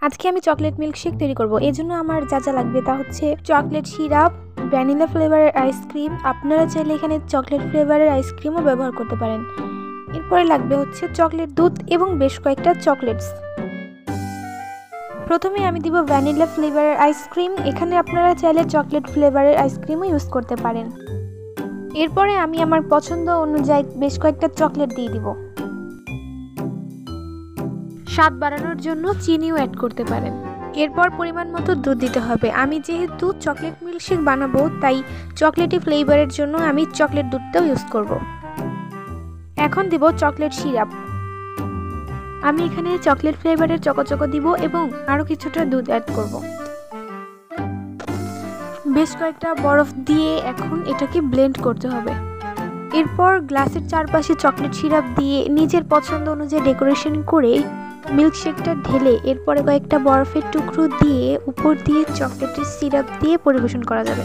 আজকে আমি chocolate milkshake তৈরি করব। এজন্য আমার যা যা লাগবে তা হচ্ছে চকলেট সিরাপ, ভ্যানিলা ফ্লেভারের আইসক্রিম। আপনারা চাইলে এখানে চকলেট ফ্লেভারের আইসক্রিমও ব্যবহার করতে পারেন। এরপরে লাগবে হচ্ছে চকলেট দুধ এবং বেশ কয়েকটা চকলেটস। প্রথমে আমি দিব ভ্যানিলা ফ্লেভারের আইসক্রিম। এখানে আপনারা চাইলে চকলেট ফ্লেভারের আইসক্রিমও ইউজ করতে পারেন। এরপরে আমি আমার পছন্দ অনুযায়ী বেশ কয়েকটা চকলেট দিয়ে দিব। স্বাদ বাড়ানোর জন্য চিনিও অ্যাড করতে পারেন। এরপর পরিমাণ মতো দুধ দিতে হবে। আমি যেহেতু চকলেট মিল্কশেক বানাবো তাই চকলেটি ফ্লেভারের জন্য আমি চকলেট দুধটাও ইউজ করব। এখন দিব চকলেট সিরাপ। আমি এখানে চকলেট ফ্লেভারের চকোচকো দিব এবং আরও কিছুটা দুধ অ্যাড করব। বেশ কয়েকটা বরফ দিয়ে এখন এটাকে ব্লেন্ড করতে হবে। এরপর গ্লাসের চারপাশে চকলেট সিরাপ দিয়ে নিজের পছন্দ অনুযায়ী ডেকোরেশন করে মিল্কশেকটা ঢেলে এরপরে কয়েকটা বরফের টুকরো দিয়ে উপর দিয়ে চকলেটের সিরাপ দিয়ে পরিবেশন করা যাবে।